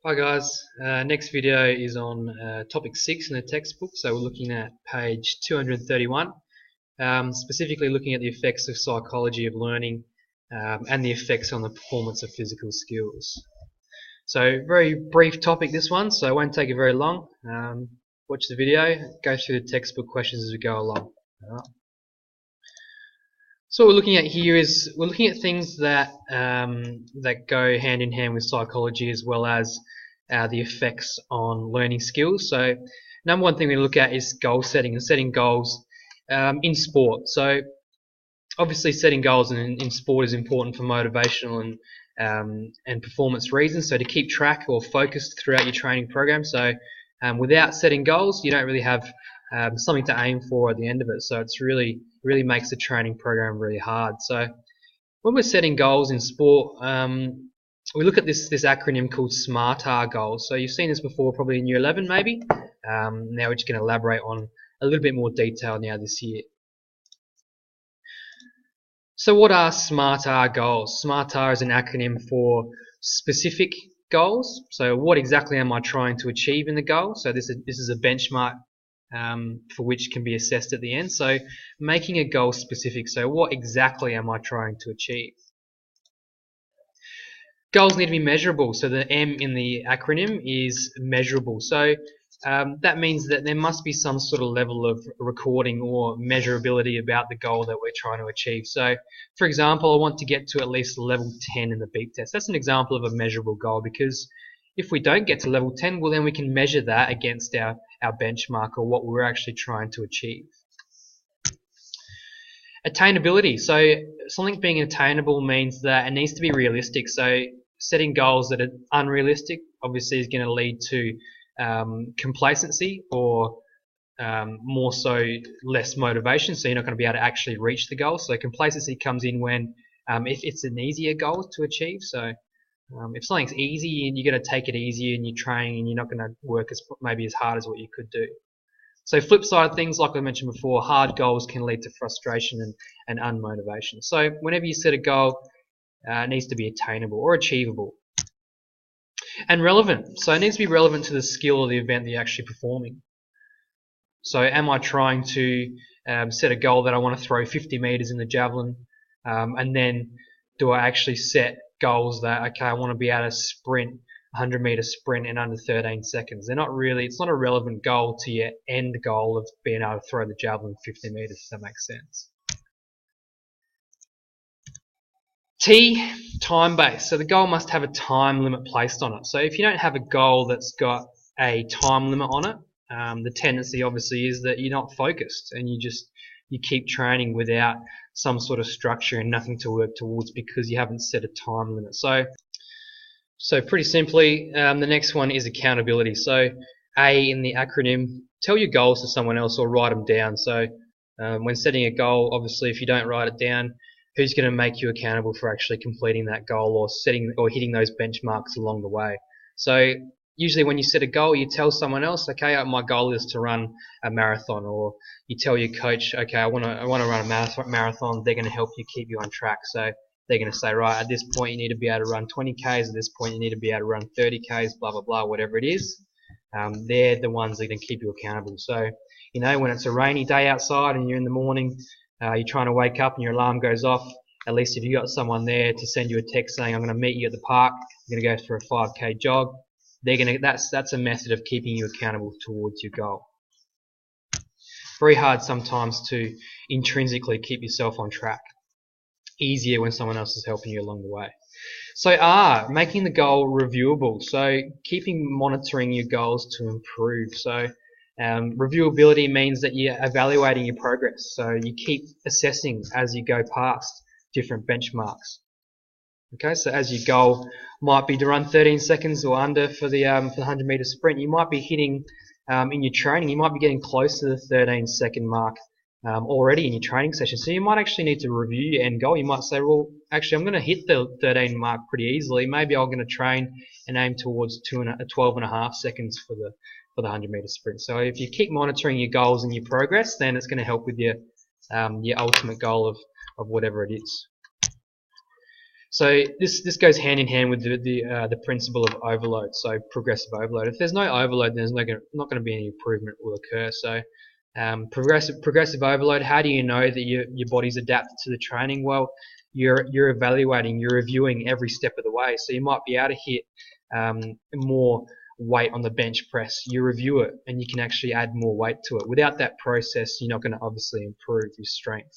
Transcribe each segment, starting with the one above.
Hi guys, next video is on topic 6 in the textbook, so we're looking at page 231, specifically looking at the effects of psychology of learning and the effects on the performance of physical skills. So very brief topic this one, so it won't take it very long. Watch the video, go through the textbook questions as we go along. Alright. So what we're looking at here is we're looking at things that that go hand in hand with psychology as well as the effects on learning skills. So number one thing we look at is goal setting and setting goals in sport. So obviously setting goals in sport is important for motivational and performance reasons. So to keep track or focused throughout your training program. So without setting goals, you don't really have something to aim for at the end of it. So it's really makes the training program really hard. So when we're setting goals in sport, we look at this acronym called SMART-R goals. So you've seen this before, probably in year 11 maybe. Now we're just going to elaborate on a little bit more detail now this year. So what are SMART-R goals? SMART-R is an acronym for specific goals. So what exactly am I trying to achieve in the goal? So this is a benchmark for which can be assessed at the end. So making a goal specific. So what exactly am I trying to achieve? Goals need to be measurable. So the M in the acronym is measurable. So that means that there must be some sort of level of recording or measurability about the goal that we're trying to achieve. So for example, I want to get to at least level 10 in the beep test. That's an example of a measurable goal, because if we don't get to level 10, well then we can measure that against our benchmark or what we're actually trying to achieve. Attainability. So something being attainable means that it needs to be realistic. So setting goals that are unrealistic obviously is going to lead to complacency or more so less motivation. So you're not going to be able to actually reach the goal. So complacency comes in when if it's an easier goal to achieve. So if something's easy and you're going to take it easier and you're training and you're not going to work maybe as hard as what you could do. So flip side of things, like I mentioned before, hard goals can lead to frustration and unmotivation. So whenever you set a goal, it needs to be attainable or achievable. And relevant. So it needs to be relevant to the skill or the event that you're actually performing. So am I trying to set a goal that I want to throw 50 meters in the javelin, and then do I actually set goals that, okay, I want to be able to sprint 100-meter sprint in under 13 seconds. They're not really, it's not a relevant goal to your end goal of being able to throw the javelin 50 meters, if that makes sense. T, time-based. So the goal must have a time limit placed on it. So if you don't have a goal that's got a time limit on it, the tendency obviously is that you're not focused and you keep training without some sort of structure and nothing to work towards because you haven't set a time limit. So pretty simply, the next one is accountability. So A in the acronym, tell your goals to someone else or write them down. So when setting a goal, obviously if you don't write it down, who's going to make you accountable for actually completing that goal or hitting those benchmarks along the way? So usually when you set a goal, you tell someone else, okay, my goal is to run a marathon, or you tell your coach, okay, I want to run a marathon. They're going to help you, keep you on track. So they're going to say, right, at this point you need to be able to run 20 Ks, at this point you need to be able to run 30 Ks, blah, blah, blah, whatever it is. They're the ones that can keep you accountable. So, you know, when it's a rainy day outside and you're in the morning, you're trying to wake up and your alarm goes off, at least if you've got someone there to send you a text saying, I'm going to meet you at the park, I'm going to go for a 5K jog, that's a method of keeping you accountable towards your goal. Very hard sometimes to intrinsically keep yourself on track. Easier when someone else is helping you along the way. So R, making the goal reviewable. So monitoring your goals to improve. So reviewability means that you're evaluating your progress. So you keep assessing as you go past different benchmarks. Okay, so as your goal might be to run 13 seconds or under for the 100-meter sprint, you might be hitting in your training, you might be getting close to the 13-second mark already in your training session. So you might actually need to review your end goal. You might say, well, actually I'm going to hit the 13 mark pretty easily. Maybe I'm going to train and aim towards 12.5 seconds for the 100-meter sprint. So if you keep monitoring your goals and your progress, then it's going to help with your ultimate goal of whatever it is. So this goes hand in hand with the principle of overload. So progressive overload. If there's no overload, there's not going to be any improvement will occur. So progressive overload. How do you know that your body's adapted to the training? Well, you're evaluating, you're reviewing every step of the way. So you might be able to hit more weight on the bench press. You review it, and you can actually add more weight to it. Without that process, you're not going to obviously improve your strength.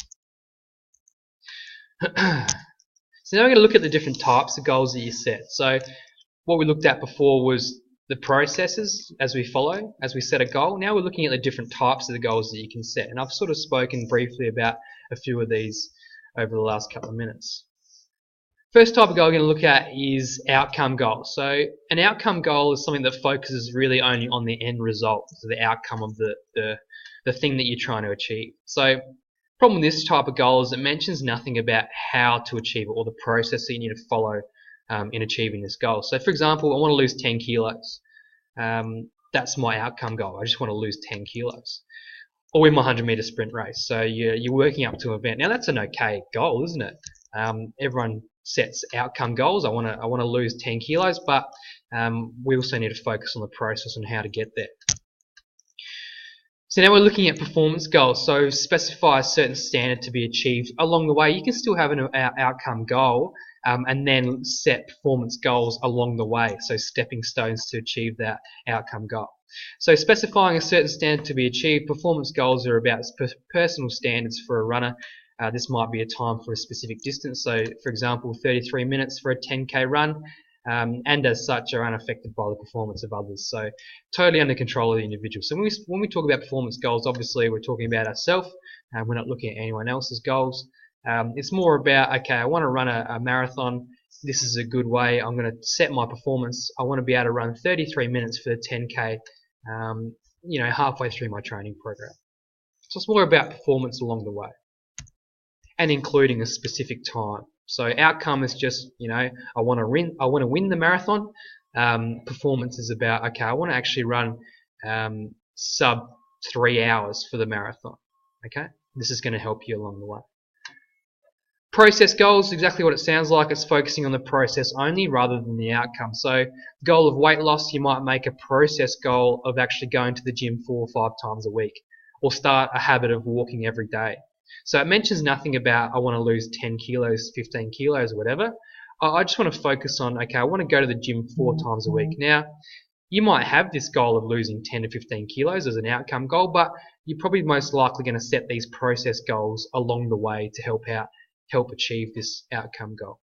So now we're going to look at the different types of goals that you set. So what we looked at before was the processes as we set a goal. Now we're looking at the different types of the goals that you can set. And I've sort of spoken briefly about a few of these over the last couple of minutes. First type of goal we're going to look at is outcome goals. So an outcome goal is something that focuses really only on the end result, so the outcome of the thing that you're trying to achieve. So problem with this type of goal is it mentions nothing about how to achieve it or the process that you need to follow in achieving this goal. So for example, I want to lose 10 kilos. That's my outcome goal. I just want to lose 10 kilos. Or win my 100-meter sprint race. So you're working up to an event. Now that's an okay goal, isn't it? Everyone sets outcome goals. I want to lose 10 kilos, but we also need to focus on the process and how to get there. So now we're looking at performance goals. So specify a certain standard to be achieved along the way. You can still have an outcome goal and then set performance goals along the way. So stepping stones to achieve that outcome goal. So specifying a certain standard to be achieved, performance goals are about personal standards for a runner. This might be a time for a specific distance. So for example, 33 minutes for a 10k run. And as such are unaffected by the performance of others. So totally under control of the individual. So when we talk about performance goals, obviously we're talking about ourselves. We're not looking at anyone else's goals. It's more about, okay, I want to run a marathon. This is a good way. I'm going to set my performance. I want to be able to run 33 minutes for the 10k, halfway through my training program. So it's more about performance along the way and including a specific time. So outcome is just, I want to win the marathon. Performance is about, okay, I want to actually run sub 3 hours for the marathon. Okay, this is going to help you along the way. Process goals, exactly what it sounds like. It's focusing on the process only rather than the outcome. So goal of weight loss, you might make a process goal of actually going to the gym 4 or 5 times a week, or start a habit of walking every day. So it mentions nothing about I want to lose 10 kilos, 15 kilos, or whatever. I just want to focus on, okay, I want to go to the gym 4 times a week. Now, you might have this goal of losing 10 to 15 kilos as an outcome goal, but you're probably most likely going to set these process goals along the way to help achieve this outcome goal.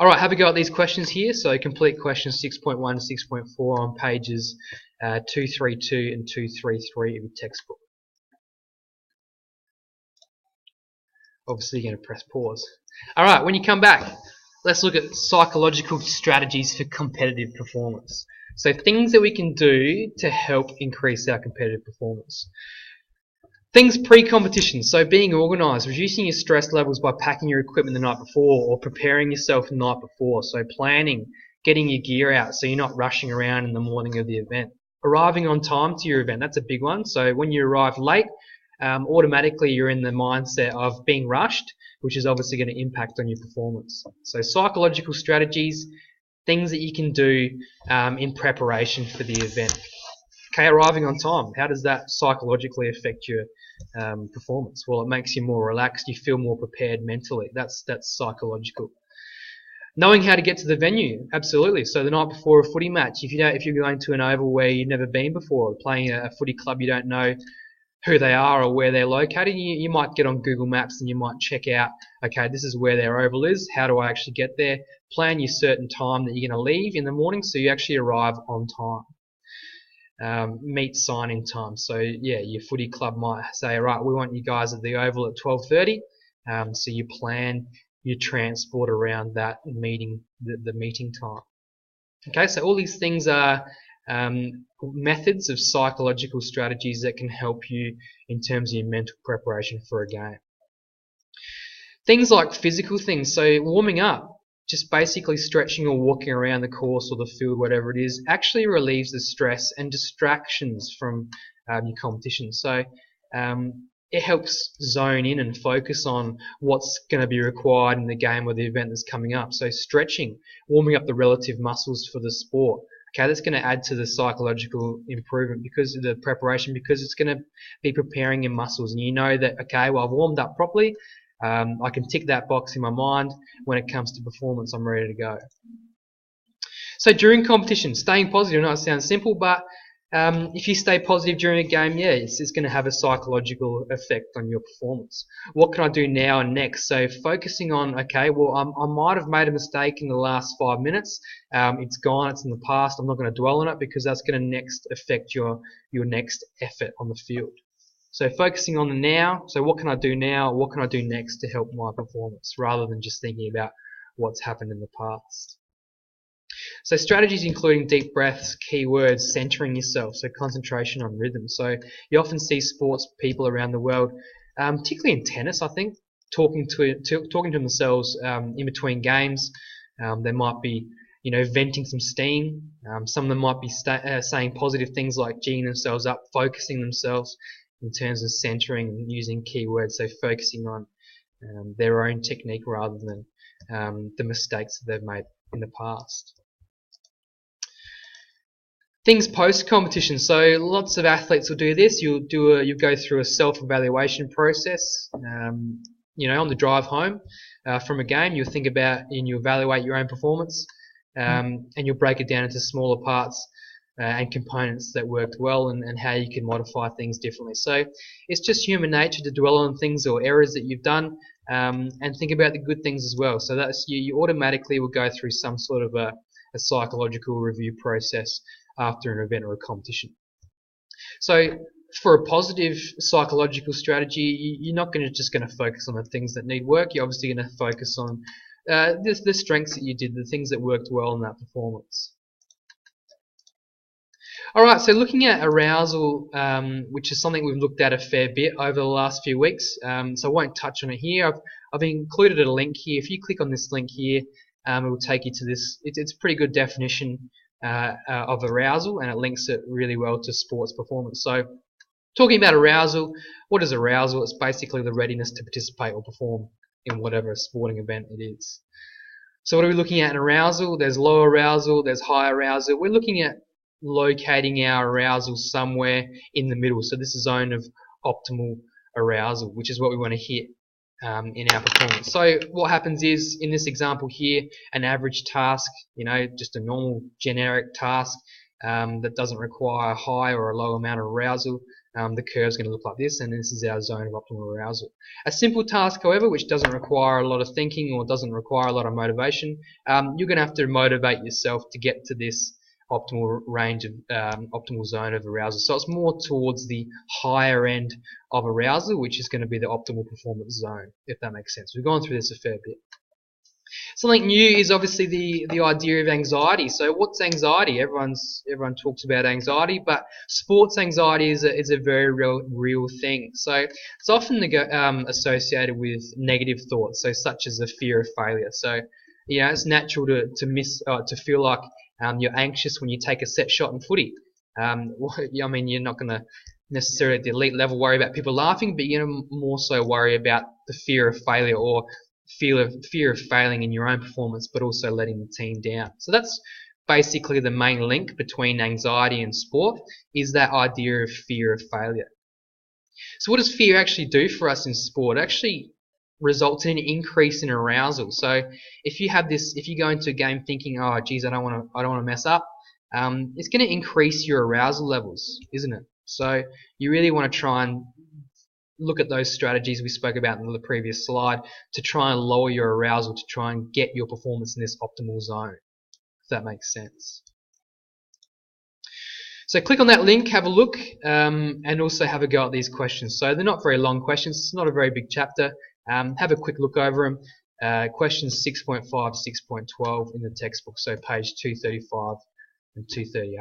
Alright, have a go at these questions here. So complete questions 6.1 and 6.4 on pages 232 and 233 of your textbook. Obviously you're going to press pause. Alright, when you come back, let's look at psychological strategies for competitive performance. So things that we can do to help increase our competitive performance. Things pre-competition, so being organised, reducing your stress levels by packing your equipment the night before or preparing yourself the night before. So planning, getting your gear out so you're not rushing around in the morning of the event. Arriving on time to your event, that's a big one. So when you arrive late, automatically you're in the mindset of being rushed, which is obviously going to impact on your performance. So psychological strategies, things that you can do in preparation for the event. Okay, arriving on time, how does that psychologically affect your performance? Well, it makes you more relaxed, you feel more prepared mentally. That's psychological. Knowing how to get to the venue, absolutely. So the night before a footy match, if you're going to an oval where you've never been before, playing a footy club you don't know who they are or where they're located, you might get on Google Maps and you might check out, okay, this is where their oval is, how do I actually get there? Plan your certain time that you're going to leave in the morning so you actually arrive on time. Meet sign-in time. So yeah, your footy club might say, right, we want you guys at the oval at 12:30. So you plan your transport around that meeting, the meeting time. Okay, so all these things are methods of psychological strategies that can help you in terms of your mental preparation for a game. Things like physical things, so warming up, just basically stretching or walking around the course or the field, whatever it is, actually relieves the stress and distractions from your competition. So it helps zone in and focus on what's going to be required in the game or the event that's coming up. So stretching, warming up the relative muscles for the sport. Okay, that's going to add to the psychological improvement because of the preparation, because it's going to be preparing your muscles, and you know that, okay, well, I've warmed up properly. I can tick that box in my mind. When it comes to performance, I'm ready to go. So during competition, staying positive. I know it sounds simple, but if you stay positive during a game, yeah, it's going to have a psychological effect on your performance. What can I do now and next? So focusing on, okay, well, I might have made a mistake in the last 5 minutes. It's gone, it's in the past. I'm not going to dwell on it because that's going to next affect your next effort on the field. So focusing on the now. So what can I do now? What can I do next to help my performance, rather than just thinking about what's happened in the past. So strategies including deep breaths, keywords, centering yourself, so concentration on rhythm. So you often see sports people around the world, particularly in tennis, I think, talking to themselves in between games. They might be, venting some steam. Some of them might be saying positive things like geeing themselves up, focusing themselves in terms of centering and using keywords. So focusing on their own technique rather than the mistakes that they've made in the past. Things post-competition. So lots of athletes will do this. You'll go through a self-evaluation process. On the drive home from a game, you'll think about and you evaluate your own performance, and you'll break it down into smaller parts and components that worked well, and how you can modify things differently. So it's just human nature to dwell on things or errors that you've done, and think about the good things as well. So that's you automatically will go through some sort of a psychological review process after an event or a competition. So for a positive psychological strategy, you're not just going to focus on the things that need work. You're obviously going to focus on the strengths that you did, the things that worked well in that performance. Alright, so looking at arousal, which is something we've looked at a fair bit over the last few weeks, so I won't touch on it here. I've included a link here. If you click on this link here, it will take you to this. It's a pretty good definition of arousal, and it links it really well to sports performance. So talking about arousal, what is arousal? It's basically the readiness to participate or perform in whatever sporting event it is. So what are we looking at in arousal? There's low arousal, there's high arousal. We're looking at locating our arousal somewhere in the middle. So this is a zone of optimal arousal, which is what we want to hit in our performance. So what happens is, in this example here, an average task, just a normal generic task that doesn't require a high or a low amount of arousal, the curve is going to look like this, and this is our zone of optimal arousal. A simple task, however, which doesn't require a lot of thinking or doesn't require a lot of motivation, you're going to have to motivate yourself to get to this optimal range of optimal zone of arousal. So it's more towards the higher end of arousal, which is going to be the optimal performance zone, if that makes sense. We've gone through this a fair bit. Something new is obviously the idea of anxiety. So what's anxiety? Everyone talks about anxiety, but sports anxiety is a very real thing. So it's often associated with negative thoughts, so such as the fear of failure. So it's natural to feel like you're anxious when you take a set shot in footy. You're not going to necessarily at the elite level worry about people laughing, but you're going to more so worry about the fear of failure, or fear of failing in your own performance, but also letting the team down. So that's basically the main link between anxiety and sport, is that idea of fear of failure. So what does fear actually do for us in sport? It actually results in an increase in arousal. So if you go into a game thinking, oh geez, I don't want to mess up, it's going to increase your arousal levels, isn't it? So you really want to try and look at those strategies we spoke about in the previous slide to try and lower your arousal, to try and get your performance in this optimal zone, if that makes sense. So click on that link, have a look, and also have a go at these questions. So they're not very long questions, it's not a very big chapter. Have a quick look over them. Questions 6.5, 6.12 in the textbook, so page 235 and 238.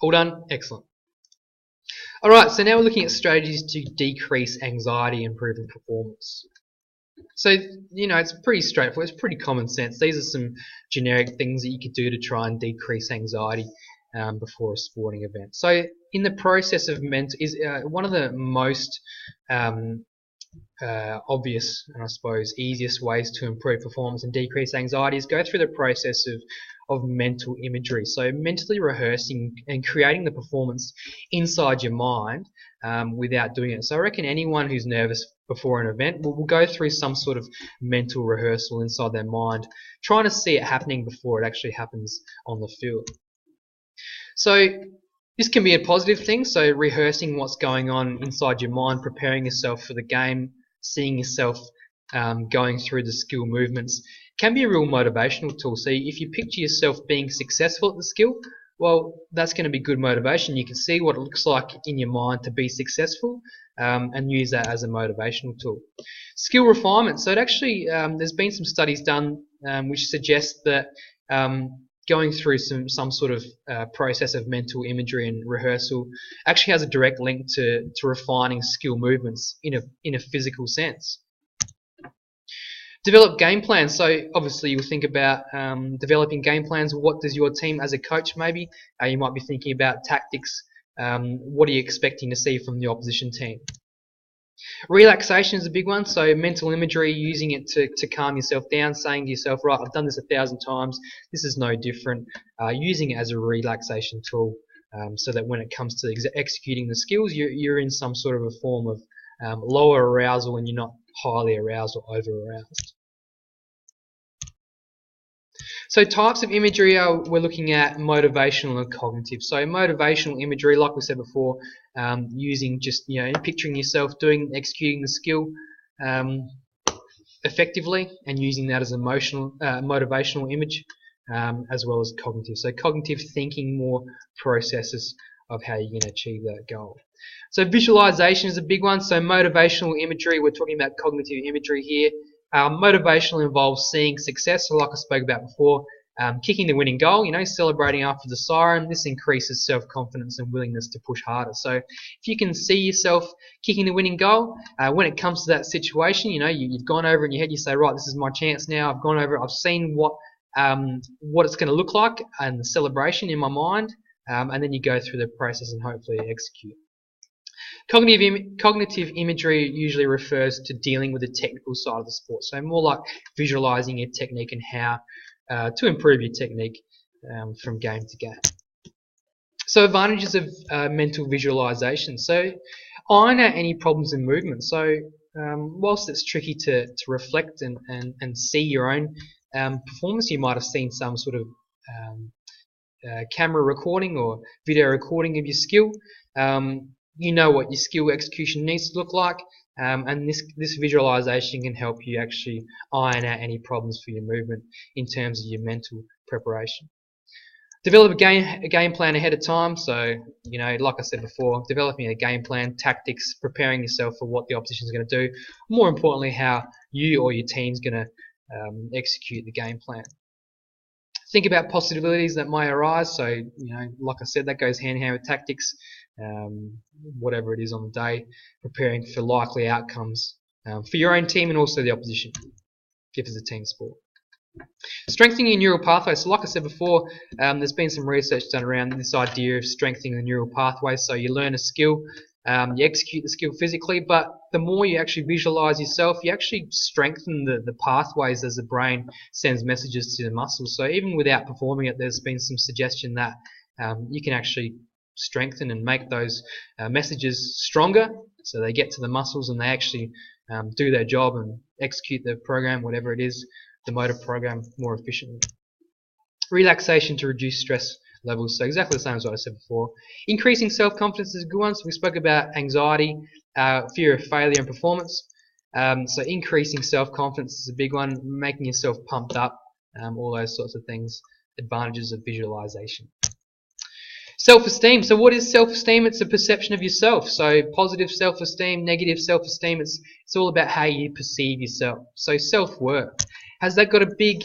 All done? Excellent. Alright, so now we're looking at strategies to decrease anxiety and improve performance. So, it's pretty straightforward, it's pretty common sense. These are some generic things that you could do to try and decrease anxiety before a sporting event. So in the process of mental is one of the most obvious and I suppose easiest ways to improve performance and decrease anxiety is go through the process of mental imagery. So mentally rehearsing and creating the performance inside your mind without doing it. So I reckon anyone who's nervous before an event will go through some sort of mental rehearsal inside their mind, trying to see it happening before it actually happens on the field. So this can be a positive thing, so rehearsing what's going on inside your mind, preparing yourself for the game, seeing yourself going through the skill movements can be a real motivational tool. So if you picture yourself being successful at the skill, well, that's going to be good motivation. You can see what it looks like in your mind to be successful and use that as a motivational tool. Skill refinement. So it actually, there's been some studies done which suggest that going through some sort of process of mental imagery and rehearsal actually has a direct link to refining skill movements in a physical sense. Develop game plans. So obviously you'll think about developing game plans. What does your team as a coach maybe? You might be thinking about tactics. What are you expecting to see from the opposition team? Relaxation is a big one, so mental imagery, using it to calm yourself down, saying to yourself, right, I've done this 1,000 times, this is no different, using it as a relaxation tool so that when it comes to executing the skills, you're in some sort of a form of lower arousal and you're not highly aroused or over-aroused. So types of imagery we're looking at motivational and cognitive. So motivational imagery, like we said before, using just picturing yourself executing the skill effectively and using that as motivational image, as well as cognitive. So cognitive thinking, more processes of how you're going to achieve that goal. So visualization is a big one. So motivational imagery, we're talking about cognitive imagery here. Motivational involves seeing success, so like I spoke about before, kicking the winning goal, celebrating after the siren. This increases self-confidence and willingness to push harder. So if you can see yourself kicking the winning goal, when it comes to that situation, you've gone over in your head, you say, right, this is my chance now. I've gone over, I've seen what it's going to look like and the celebration in my mind, and then you go through the process and hopefully execute. Cognitive imagery usually refers to dealing with the technical side of the sport, so more like visualizing your technique and how to improve your technique from game to game. So advantages of mental visualization. So iron out any problems in movement. So whilst it's tricky to reflect and see your own performance, you might have seen some sort of camera recording or video recording of your skill. You know what your skill execution needs to look like, and this visualization can help you actually iron out any problems for your movement in terms of your mental preparation. Develop a game plan ahead of time. So like I said before, developing a game plan, tactics, preparing yourself for what the opposition is going to do. More importantly, how you or your team's going to execute the game plan. Think about possibilities that may arise. So like I said, that goes hand in hand with tactics. Whatever it is on the day, preparing for likely outcomes for your own team and also the opposition, if it's a team sport. Strengthening your neural pathways. So like I said before, there's been some research done around this idea of strengthening the neural pathways. So you learn a skill, you execute the skill physically, but the more you actually visualize yourself, you actually strengthen the pathways as the brain sends messages to the muscles. So even without performing it, there's been some suggestion that you can actually strengthen and make those messages stronger, so they get to the muscles and they actually do their job and execute the program, whatever it is, the motor program, more efficiently. Relaxation to reduce stress levels, so exactly the same as what I said before. Increasing self-confidence is a good one. So we spoke about anxiety, fear of failure and performance. So increasing self-confidence is a big one, making yourself pumped up, all those sorts of things, advantages of visualization. Self-esteem. So what is self-esteem? It's a perception of yourself. So positive self-esteem, negative self-esteem, it's all about how you perceive yourself. So self-worth. Has that got a big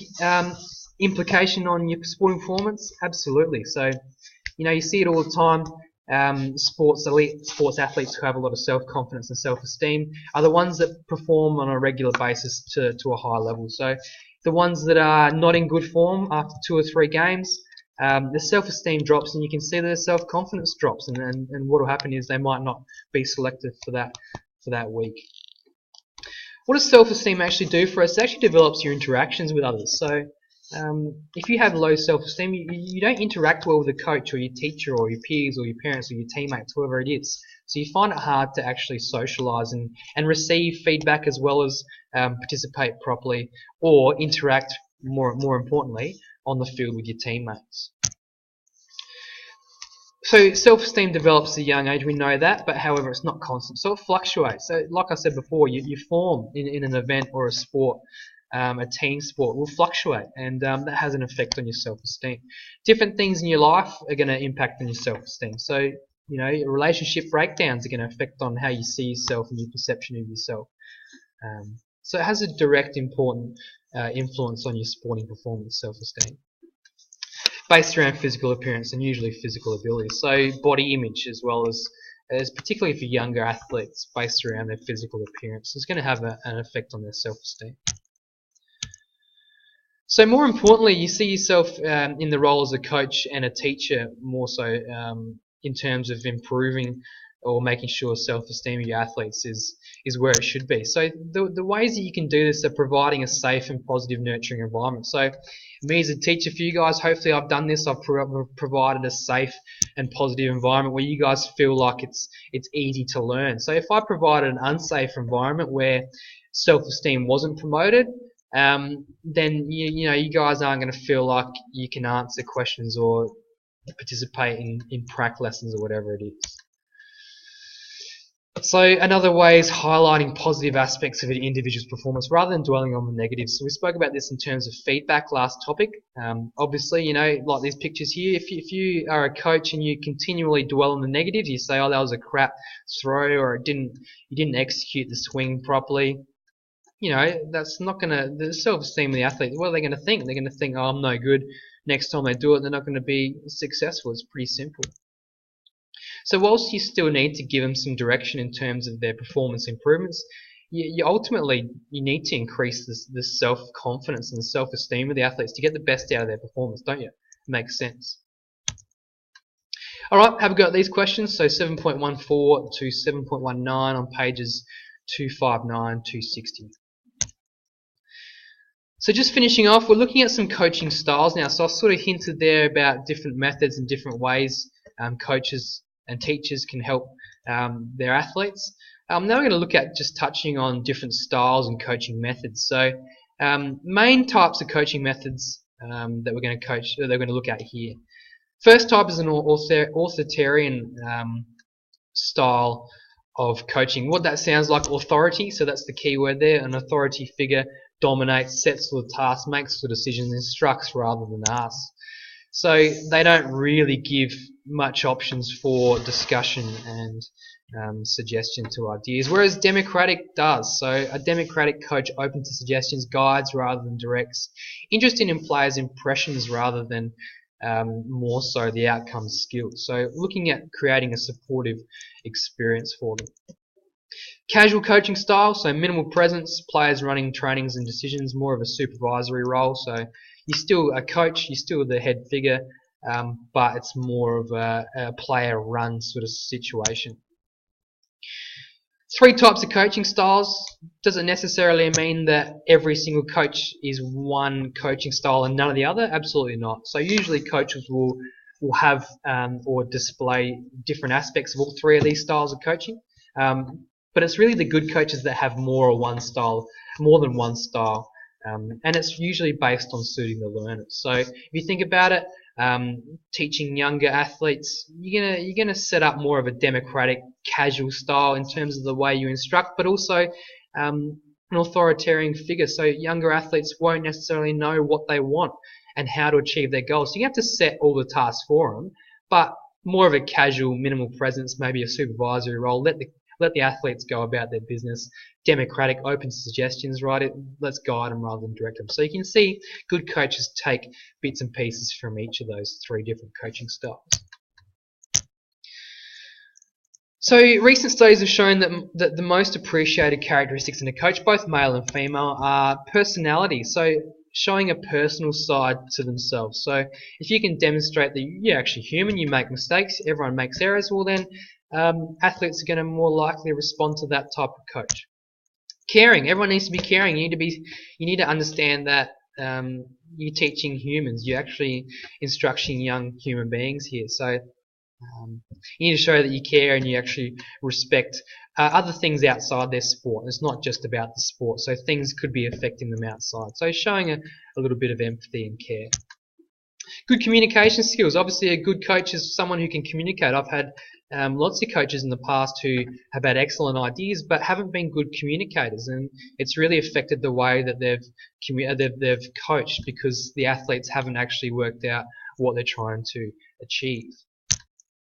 implication on your sporting performance? Absolutely. So you see it all the time. Sports athletes who have a lot of self-confidence and self-esteem are the ones that perform on a regular basis to a high level. So the ones that are not in good form after 2 or 3 games, the self-esteem drops, and you can see their self-confidence drops, and what will happen is they might not be selected for that week. What does self-esteem actually do for us? It actually develops your interactions with others. So if you have low self-esteem, you don't interact well with a coach or your teacher or your peers or your parents or your teammates, whoever it is. So you find it hard to actually socialise and receive feedback as well as participate properly or interact, more importantly, on the field with your teammates. So self-esteem develops at a young age, we know that, but however it's not constant, so it fluctuates. So like I said before, you form in an event or a sport, a team sport will fluctuate, and that has an effect on your self-esteem. Different things in your life are going to impact on your self-esteem. So, you know, your relationship breakdowns are going to affect on how you see yourself and your perception of yourself. So it has a direct, important influence on your sporting performance, self-esteem, based around physical appearance and usually physical ability. So body image, as well as particularly for younger athletes, based around their physical appearance, is going to have an effect on their self-esteem. So more importantly, you see yourself in the role as a coach and a teacher more so in terms of improving or making sure self-esteem of your athletes is where it should be. So the ways that you can do this are providing a safe and positive nurturing environment. So me as a teacher for you guys, hopefully I've done this. I've provided a safe and positive environment where you guys feel like it's easy to learn. So if I provided an unsafe environment where self-esteem wasn't promoted, then you guys aren't going to feel like you can answer questions or participate in prac lessons or whatever it is. So another way is highlighting positive aspects of an individual's performance rather than dwelling on the negatives. So we spoke about this in terms of feedback last topic. Obviously, you know, like these pictures here, if you are a coach and you continually dwell on the negatives, you say, oh, that was a crap throw, or you didn't execute the swing properly, you know, that's not going to, the self-esteem of the athlete, what are they going to think? They're going to think, oh, I'm no good. Next time they do it, they're not going to be successful. It's pretty simple. So whilst you still need to give them some direction in terms of their performance improvements, you ultimately need to increase the self-confidence and the self-esteem of the athletes to get the best out of their performance, don't you? It makes sense. Alright, have a go at these questions. So 7.14 to 7.19 on pages 259 to 260. So just finishing off, we're looking at some coaching styles now. So I sort of hinted there about different methods and different ways coaches and teachers can help their athletes. Now we're going to look at just touching on different styles and coaching methods. So main types of coaching methods that we're going to look at here. First type is an authoritarian style of coaching. What that sounds like, authority, so that's the key word there. An authority figure dominates, sets the task, makes the decisions, instructs rather than asks. So they don't really give much options for discussion and suggestion to ideas, whereas democratic does. So a democratic coach open to suggestions, guides rather than directs, interested in players' impressions rather than more so the outcome skills. So looking at creating a supportive experience for them. Casual coaching style, so minimal presence, players running trainings and decisions, more of a supervisory role. So you're still a coach, you're still the head figure, but it's more of a player-run sort of situation. 3 types of coaching styles. Does it necessarily mean that every single coach is one coaching style and none of the other? Absolutely not. So usually coaches will have or display different aspects of all 3 of these styles of coaching. But it's really the good coaches that have more than one style, and it's usually based on suiting the learners. So if you think about it, teaching younger athletes, you're gonna set up more of a democratic, casual style in terms of the way you instruct, but also an authoritarian figure. So younger athletes won't necessarily know what they want and how to achieve their goals. So you have to set all the tasks for them, but more of a casual, minimal presence, maybe a supervisory role. Let the athletes go about their business. Democratic, open suggestions, right? Let's guide them rather than direct them. So you can see good coaches take bits and pieces from each of those 3 different coaching styles. So recent studies have shown that the most appreciated characteristics in a coach, both male and female, are personality. So showing a personal side to themselves. So if you can demonstrate that you're actually human, you make mistakes, everyone makes errors, well then athletes are going to more likely respond to that type of coach. Caring, everyone needs to be caring. You need to understand that you're teaching humans, you're actually instructing young human beings here. So you need to show that you care and you actually respect other things outside their sport. It's not just about the sport, so things could be affecting them outside. So showing a little bit of empathy and care. Good communication skills. Obviously a good coach is someone who can communicate. I've had lots of coaches in the past who have had excellent ideas but haven't been good communicators, and it's really affected the way that they've coached, because the athletes haven't actually worked out what they're trying to achieve,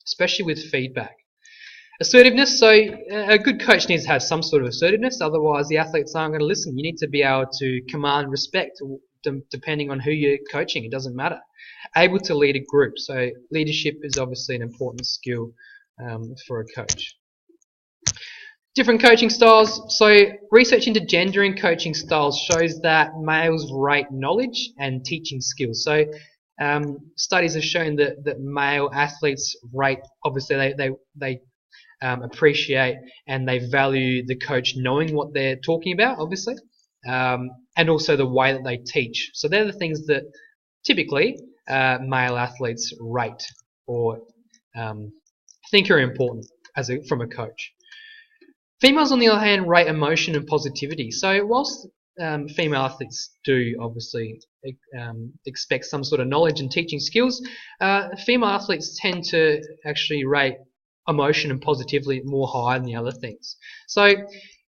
especially with feedback. Assertiveness, so a good coach needs to have some sort of assertiveness, otherwise the athletes aren't going to listen. You need to be able to command respect depending on who you're coaching, it doesn't matter. Able to lead a group, so leadership is obviously an important skill for a coach. Different coaching styles, so research into gender in coaching styles shows that males rate knowledge and teaching skills. So studies have shown that male athletes rate, obviously they appreciate and they value the coach knowing what they're talking about, obviously, and also the way that they teach. So they're the things that typically male athletes rate or think are important from a coach. Females, on the other hand, rate emotion and positivity. So whilst female athletes do obviously expect some sort of knowledge and teaching skills, female athletes tend to actually rate emotion and positivity more higher than the other things. So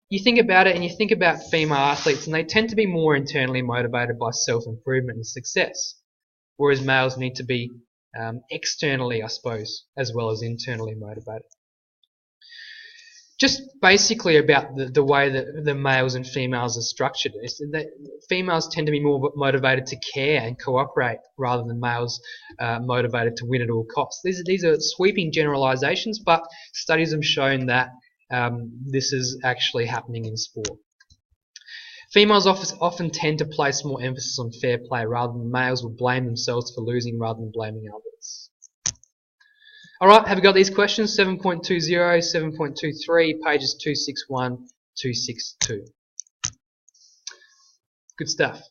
you think about it and you think about female athletes, and they tend to be more internally motivated by self-improvement and success, whereas males need to be externally, I suppose, as well as internally motivated. Just basically about the way that the males and females are structured. Is that females tend to be more motivated to care and cooperate rather than males motivated to win at all costs. These are sweeping generalizations, but studies have shown that this is actually happening in sport. Females often tend to place more emphasis on fair play, rather than males will blame themselves for losing rather than blaming others. Alright, have you got these questions? 7.20, 7.23, pages 261, 262. Good stuff.